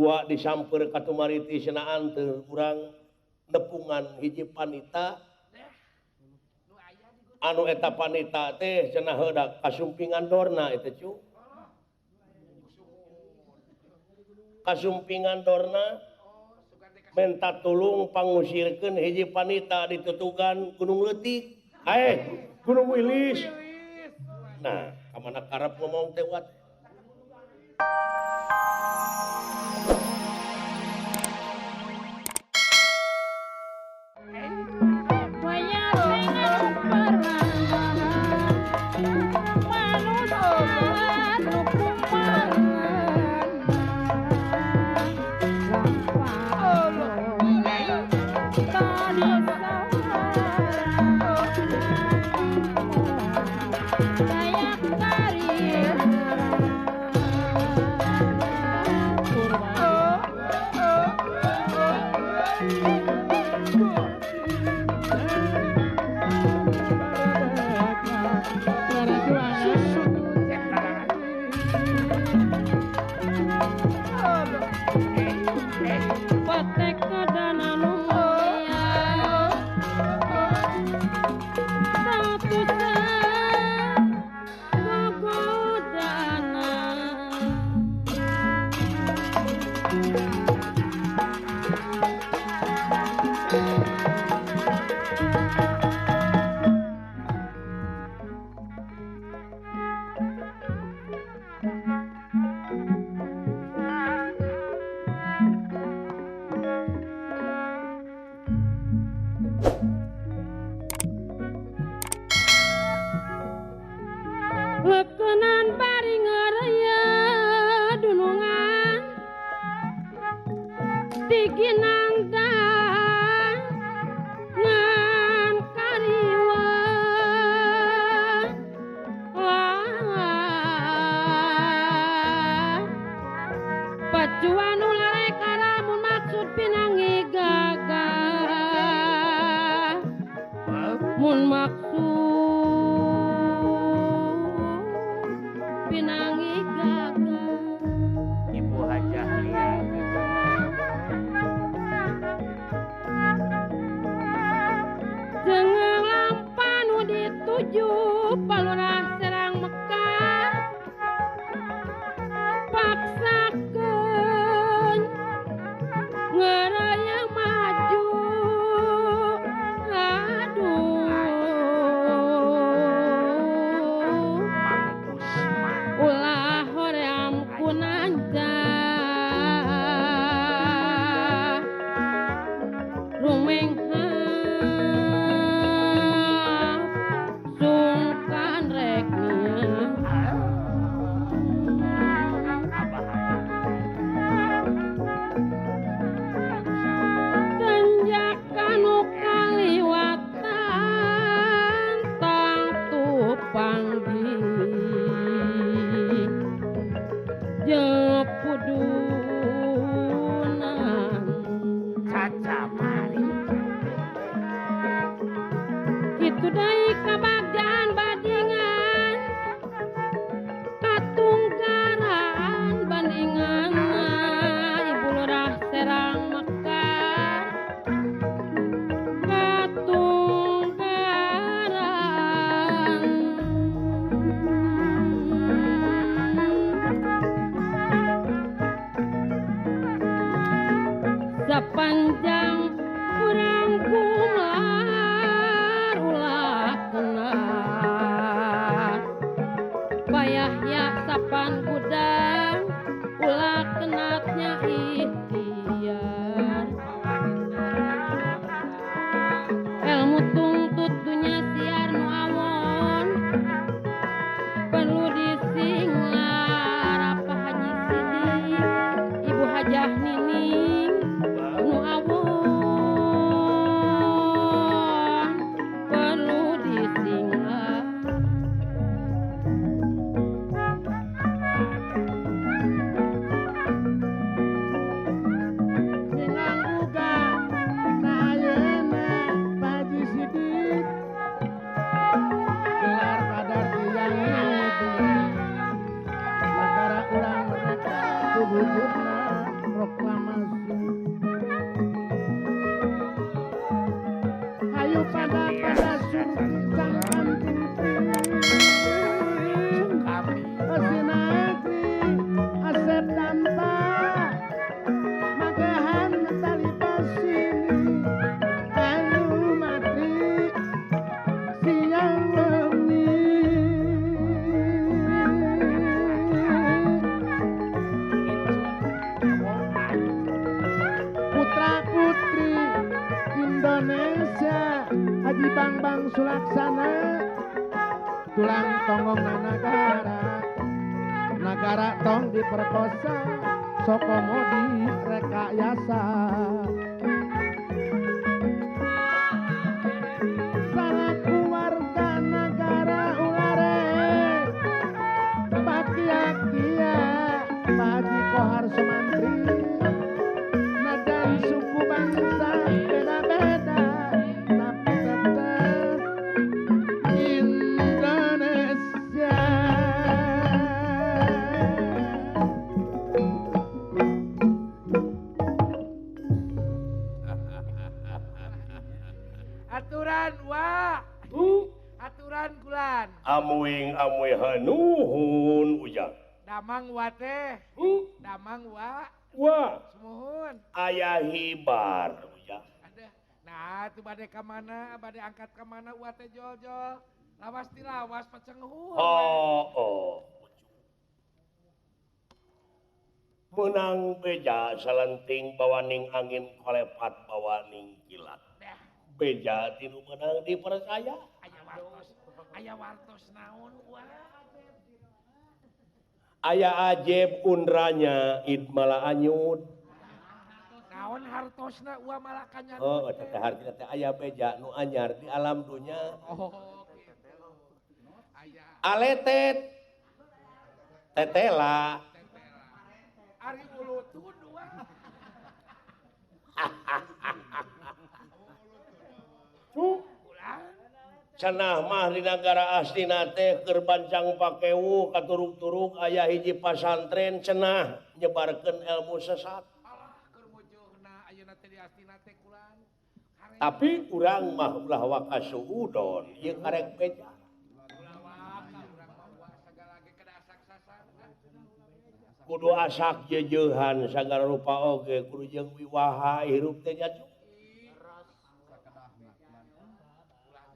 gua disamper ka tumariti senaan teu urang nepungan hiji panita anu eta panita teh cenah heudak kasumpingan dorna eta cu kasumpingan dorna minta tulung pangusirkeun hiji panita di tutugan Gunung Leutik Gunung Wilis nah kamana karep ngomong teh wat Leukeunaan bari ngaraya dunungan tiginangdan ngan kariwa pacuan ulare karamun maksud pinangi gagah mun maksud pinangi gagah Ibu Hajah Lia jeung lampanu dituju palurah Serang Mekar paksakeun ngaraya maju aduh ulah hoream kunanja rumengha sungkan reknya tanjakan nu kaliwatan tang tupanggi jepudunan Caca Mari kitu deui kabagdaan badingan katunggaran bandingan Ibu Lurah Serang Mekar katunggaran songong negara tong diperkosa sokomo direkayasa salaku warga negara ulare bakia-kia Haji Kohar Sumantri nadan suku bangsa beda-beda tapi tetap Indonesia. Aturan wa. Aturan kulan. Amuing hanuhun ujang. Damang wa teh. Damang wa. Wah, Semuhun. aya hibar ujang. Ada. Nah, itu bade ka mana? Bade angkat ka mana wa teh jol-jol. Lawas ti lawas pacengheuh. Oh. Menang beja salenting bawaning angin kolepat bawaning kilat. Dah. Beja tinu menang dipercaya. Aya wartos naon wa. Aya ajeb undranya id malah anyut. Naon hartosna wa malah kanyana. Oh, teteh hartina teh aya beja nu anyar di alam dunya. Oh, gitu. Aya Aletet tetela. Ari ulutun wa. Ulah. Cenah mah di negara aslina teh keur bancang pakewu katuruk-turuk aya hiji pasantren cenah nyebarkeun ilmu sesat. Alah keur mujuhna ayeuna teh di astina teh kulan. Tapi urang mah ulah wakasuudon ieu karek beja. Ulah waka urang mah wa sagala ge kada asak-sasan. Kudu asak jeujehan sagala rupa oge kudu jeung wiwaha hirup teh nya.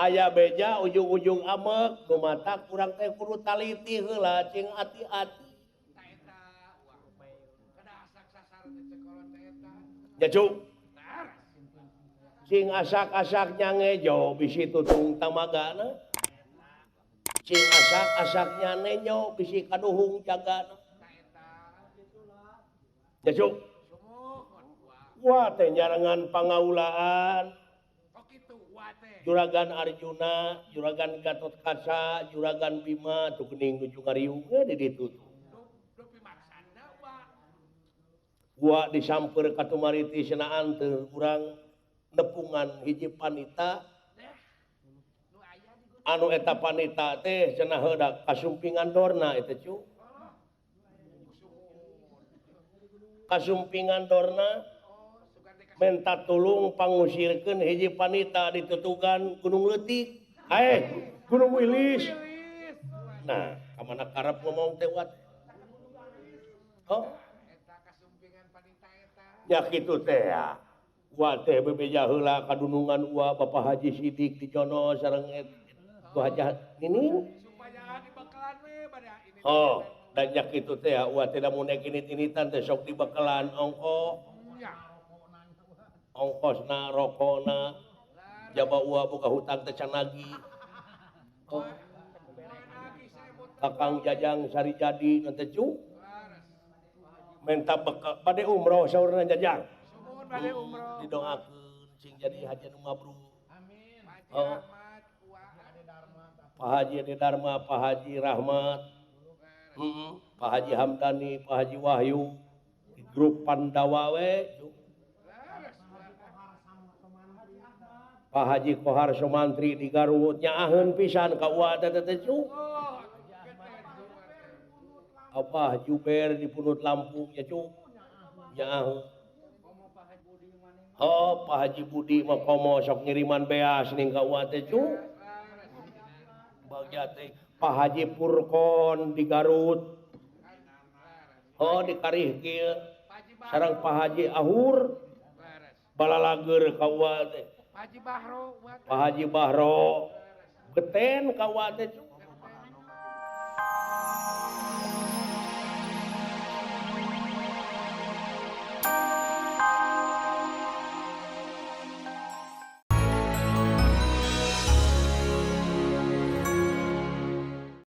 Aya beja ujung-ujung amek nu matak urang teh kudu taliti heula cing ati-ati. Ta eta wa. Kada asak-sasar teh sekolah teh eta. Ya cuk, Tar. cing asak-asak nyangejo bisi tutung tamagana. Cing asak-asak nyanenyo bisi kaduhung jagana. Ta eta. Ya cuk, Sumuhun wa. wah teh nyarengan pangaulaan. Kok kitu wa teh. Juragan Arjuna, Juragan Gatotkaca, Juragan Bima, tuh gening nuju ngariung di ditu. Dupi maksana wa. Gua disamper ka tumariti senaan teu urang nepungan hiji panita Dah. Nu aya di gunung. anu eta panita teh cenah heudak kasumpingan dorna eta cu. Kasumpingan dorna Oh, sugan teh minta tulung pangusirkeun hiji panita di tutugan Gunung Leutik. Gunung Wilis. Nah, kamana karep ngomong teh wat. Oh, eta kasumpingan panita eta. ya kitu teh ya. Wa teh bebeja heula kadunungan ua Bapak Haji Sidik di Jono sareng ku Haji Nining. Supaya dibakalan we bada ini. Oh, dan nya kitu teh ya ua teh lamun init-initan teh sok dibakalan Ya. ongkosna rokona. Jaba ua boga hutang teh can lagi. Oh, Kakang Jajang Sari Jadi nanti cu. Menta bekal bade umroh saurna Jajang. Sumun bade umroh. Didoakeun cing jadi haji anu mabrur. Amin. Haji Oh. Ahmad wa Ade Dharma. Pak Haji Ade Dharma, Pak Haji Rahmat, Pak Haji Hamdani, Pak Haji Wahyu, di grup Pandawa we, cu. Pak Haji Kohar Sumantri di Garut nyaaheun pisan ka ua teh cu. Oh, Apa Juber di Punut Lampung ya cu. Nyaaheun. Oh, Pak Haji Budi mah komo sok ngiriman beas ning ka ua teh cu. Bagja teh Pak Haji Purkon di Garut. Oh, di Karih kieu. Sareng Pak Haji Ahur balalager ka ua teh. Haji Bahro wa. Pak Haji Bahro geten ka ua teh cu.